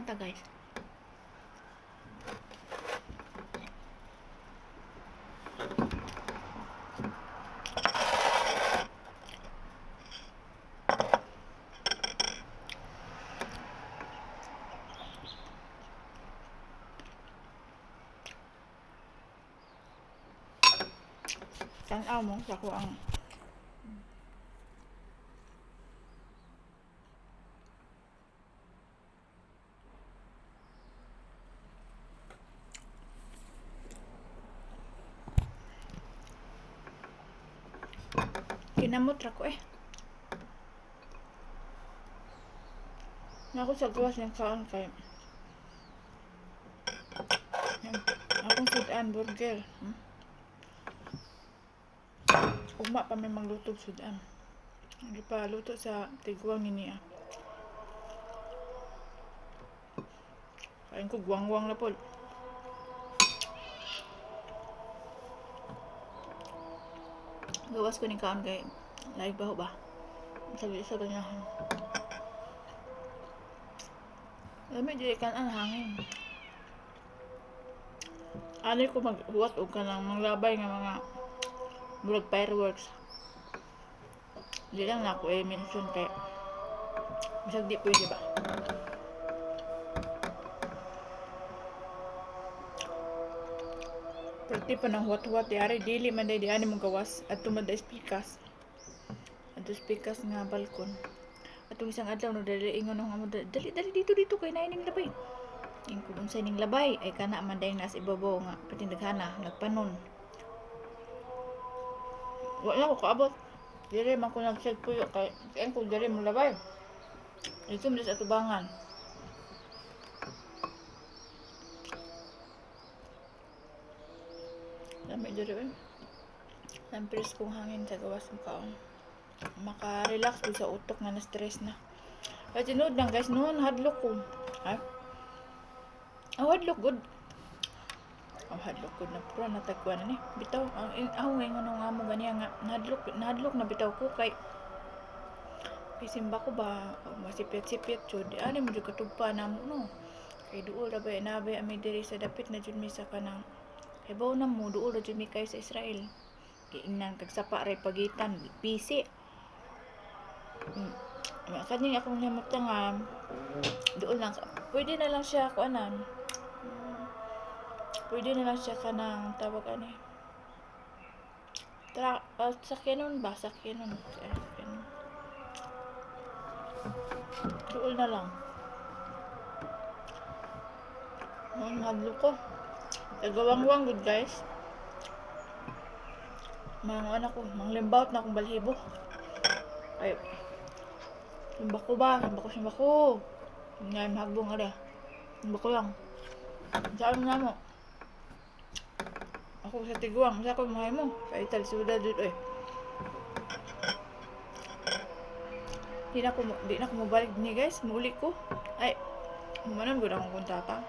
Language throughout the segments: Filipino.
lang ta guys. Tanaw mo sa ko ang kinamot ra ko eh. Ako sa gawas ng kaon kay akong sudan burger. Uma pa may magluto sudan. Hindi pa luto sa tiguang niya. Kain ko guwang-guwang na po. Gawas ko ni kaon kay live ba ho ba? Sabi sa kanya. Lamig dili kan ang hangin. Ano ko maghuwat og kanang manglabay nga mga murag fireworks. Di lang na ako mention kay bisag di pwede ba? Perti pa ng huwat-huwat yari dili man day di ani mong gawas at tumada speakers. Adto speakers nga balkon. Atong isang adlaw no dali ingon ng amo dali dito kay naining labay. Ing kung unsay ning labay ay kana man day nas ibabaw nga patindaghana nagpanon. Wala ko kaabot. Dili man ko nag-check puyo kay kung dili mo labay. Ito mo sa tubangan. Dami diri eh. Nampres kong hangin sa gawas ng kaon. Maka-relax ko sa utok nga na-stress na. Kaya tinood lang guys, noon hadlok ko. Ha? Hadlok good. Hadlok good na pro natagwa na ni. Bitaw ang ngayon nga mo ganiya nga nahadlok na bitaw ko kay simba ko ba masipit-sipit jud. Ani mo jud katugpa namo no. Kay duol ra ba nabe ami diri sa dapit na jud mi sa kanang kay bawo na mo duol ra jud mi kay sa Israel. Giingnan kag sapa ray pagitan pisi. Kanya akong namutang doon lang pwede na lang siya kuanan. Pwede na lang siya kanang tawag ani. Sakyanon ba? Sakyanon. Doon na lang. Hadlo ko. Tagawang-wang good guys. Mga anak ko, manglimbaut na akong balhibo. Ay, simba ko. Ngayon hagbong ari. Simba ko lang. Saan na mo? Ako sa tiguang, sa ko mahay mo. Kaya ital suda dito eh. Di na ko mabalik ni guys, muli ko. Ay, humanan ko na akong kontata.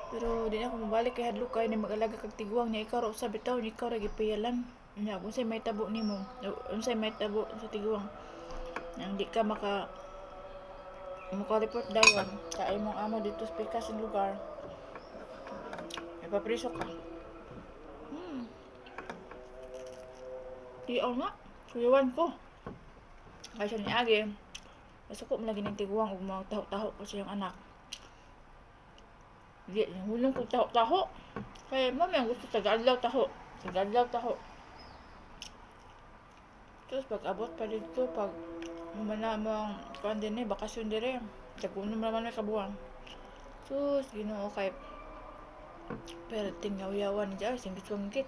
Pero di na ko mabalik kay hadlok kay ni mag-alaga kag tiguang niya ikaw sa bitaw ni ikaw ra gipayalan. Nya unsay may tabo nimo, unsay may tabo sa tiguang. Nang di ka report dayon sa imong amo dito sa pikas ng lugar. Ipapriso ka. Di nga, kuyawan ko. Kasi ni Agi, masuk ko lagi ng tiguang ug mga taho-taho ko siyang anak. Di, hulong ko taho-taho. Kaya mami ang gusto taga-adlaw taho. Terus pag abot pa dito, pag mamana mong kuan din bakasyon dire. Tagunom naman may kabuang. Sus, Ginoo kay pero tingyaw-yawan diya sing bitungkit.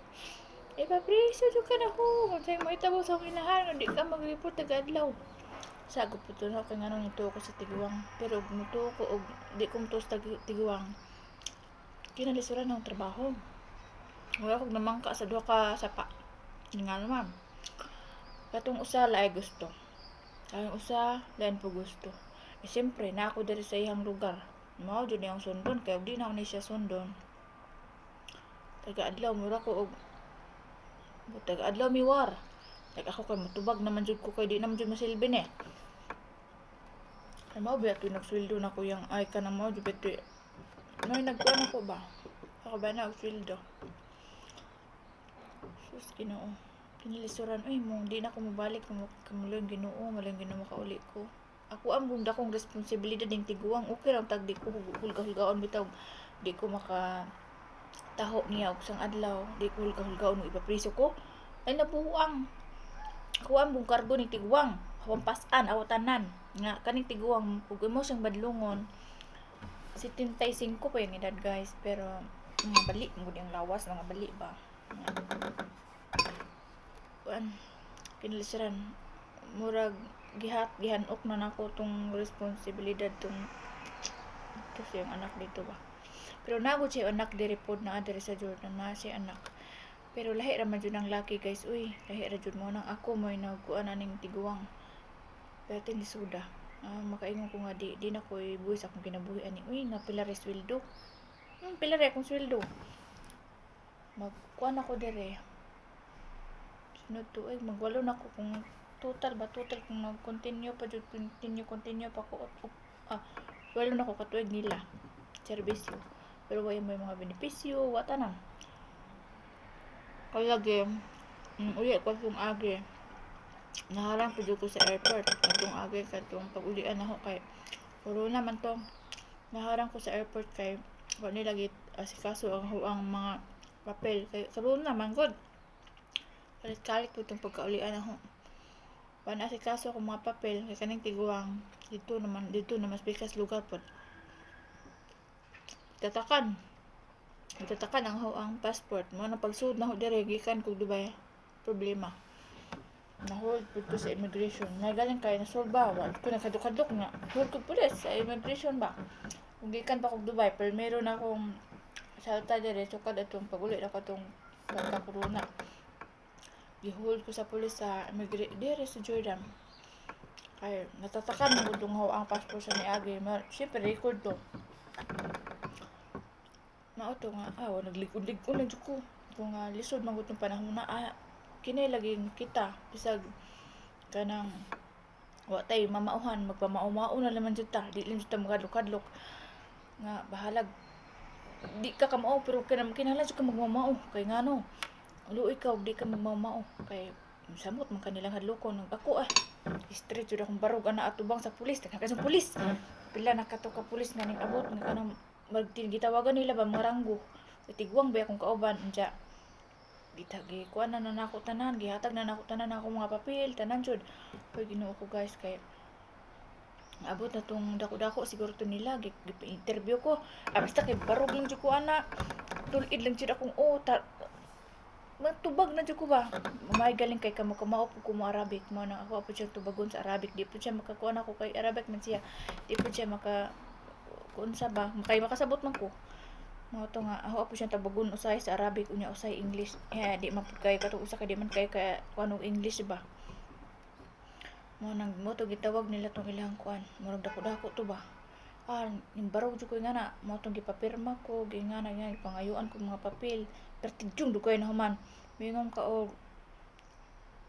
Papriso jud ka na ho. Unsay mo itabo sa kinahan, di ka mag-report taga-adlaw. Sago po to na kay nganong nito ko sa tiguang. Pero muto ko og di ko muto sa tiguang. Kinalisuran ng trabaho. Wala ko namangka sa duha ka sapa. Nga naman. Katong usa laay gusto. Katong usa lain po gusto. Siyempre na ako diri sa iyang lugar. Mao jud niyang sundon kay di na ni siya sundon. Taga-adlaw mura ko og taga-adlaw mi war. Ako kay matubag naman jud ko kay di naman jud masilbi ni. Ay mao ba ito nagsweldo na ko yung ay ka na mo jud ito. May nagkuan ako ba? Ako ba na og sweldo? Sus Ginoo. Kinilisuran uy mo di na ko mobalik kamulon Ginoo, malang Ginoo makauli ko. Ako ang bunda kong responsibilidad ning tiguang okay ra tag di ko hulga-hulgaon bitaw. Di ko maka taho niya og sang adlaw, di ko hulga-hulgaon mo ipapriso ko. Ay nabuang. Ako ang bung kargo ning tiguang. Hawampasan awatanan nga kaning tiguang ug mo siyang badlongon 75 pa yung edad guys pero mga bali mo ang lawas mga bali ba kuan kinalisiran murag gihanok na nako tong responsibilidad tong ito siyang anak dito ba pero nagud siya anak diri pod na adiri sa Jordan na siya anak pero lahi ra man jud ang laki guys uy lahi ra jud mo nang ako mo'y nagkuan aning tiguang pero ni suda makaingon ko nga di na ko ibuhis akong kinabuhi ani uy nga pila ra sweldo pila ra akong sweldo magkuan ako dire sunod tuig magwalo na ko kung total kung mag-continue pa jud continue pa ko walo na ko katuig nila serbisyo pero way may mga benepisyo wa tanan kaya lagi uwi ko kung agi naharang po ko sa airport atong agi katong pag-ulian ako kay corona man to naharang ko sa airport kay wala nila asikaso ang mga papel kay corona man god kalit po itong pagkaulian ako wala asikaso ako mga papel kay kaning tiguang dito na mas bikas lugar po tatakan ang passport mo na pagsuod na ho dire gikan kog Dubai problema na-hold po sa immigration. Nagaling kayo na solba. Kung nakadukaduk nga. Hold ko pulis sa immigration ba? Kung gikan pa kong Dubai, pero meron akong salta dire, sukad atong pag-uli na katong pagka-corona. I-hold ko sa pulis sa immigration dire sa Jordan. Kaya natatakan mo kung ang passport sa niagi. Siyempre, record to. Mauto nga, naglikod-likod na dyan ko. Kung lisod man itong panahon na, kinay laging kita bisag kanang wa tay mamauhan magpamao-mao na naman jud ta di lang jud ta magadlok-adlok nga bahalag di ka kamao pero kinahanglan jud ka magmamao kay ngano luoy ka og di ka magmamao kay samot man kanilang hadlokon ako straight jud akong barog ana atubang sa pulis kasong pulis pila na kato ka pulis nga ning abot nga kanang gitawagan nila ba mga ranggo tigwang ba akong kauban unja kuan na nako tanan gihatag na nako tanan ako mga papel tanan jud pag Ginoo ko guys kay abot na tong dako-dako siguro to nila interview ko basta kay barog lang jud ko ana tulid lang jud akong matubag na jud ko ba may galing kay kamo kamao ko mo Arabic mo nang ako apod siya tubagon sa Arabic di po siya makakuan ako kay Arabic man siya di po siya kunsa ba makasabot man ko mo to nga ako po siya tabagon usay sa Arabic unya usay English di man kay katong usa ka di man kay kuno English ba mo to gitawag nila tong ilang kuan murag dako-dako to ba yung barog jud ko nga na mo tong gipapirma ko gingana nga ipangayuan ko mga papel pertigyong dugay na human mingom ka og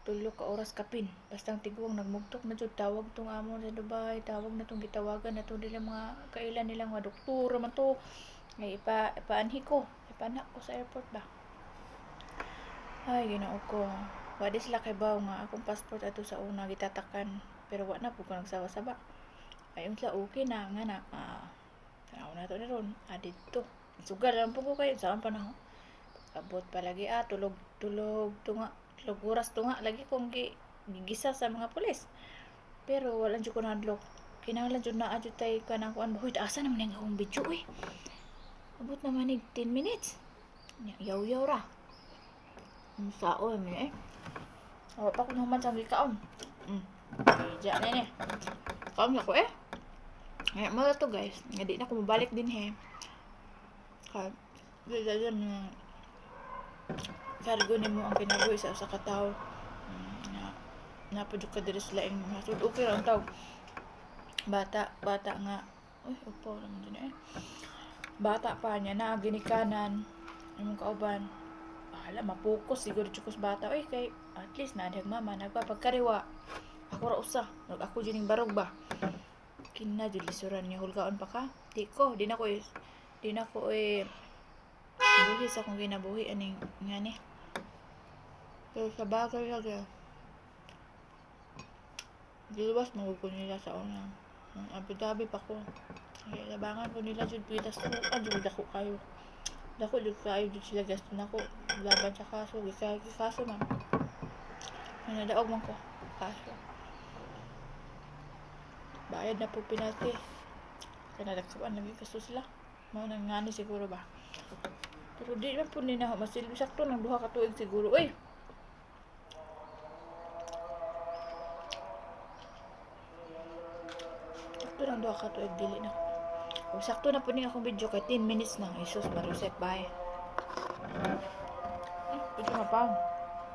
3 ka oras kapin basta ang tiguang nagmugtok na jud tawag tong amon sa Dubai tawag na tong gitawagan na to dili mga kailan nilang mga doktor man to ay ipaanhi ko ipanak ko sa airport ba ay Ginoo ko wa di sila kay baw nga akong passport ato sa una gitatakan pero wa na po ko nagsaba-saba ay unsa okay na nga na tanaw na to ni ron dito sugal lang po ko kayo saan pa na abot palagi tulog tunga tulog oras tunga lagi kong gigisa sa mga pulis pero wala jud ko nadlok kinahanglan jud na adyo tay kanang kuan huy asa naman ang akong video abot naman 10 minutes. Yaw-yaw ra. Sao mi pa ko naman sa gikaon. Diya na ni. Kaon ako mo to guys. Nga di na ko mabalik din Kaya, dadalan ng kargo ni mo ang kinabuhi sa usa ka tawo. Napadyo ka diri sa laing masud. Okay ra ang tawo. Bata nga. Upaw naman din bata pa niya na ginikanan imong kauban mapokus siguro chukos bata kay at least na mama nagpapagkariwa ako ra usa ako jining barog ba Kina jud lisuran niya hulgaon pa ka. Di na ko buhi sa akong ginabuhi aning nga ni. Pero sa bagay lagi. Diluwas magugol nila sa una. Abu Dhabi pa ko. Ay, labangan ko nila jud pitas ko. Jud ako kayo. Dako jud kayo jud sila gasto nako. Laban sa kaso, kaso man. Nadaog man ko. Kaso. Bayad na po penalty. Kaya nadagsaban lagi kaso sila. Mao nang ngani siguro ba. Pero di man po nila masilbi sakto ng duha ka tuig siguro. Uy, sakto ng duha ka tuig dili na. O sakto na po ni akong video kay 10 minutes na. Jesus, marusek bye. Ito na pa.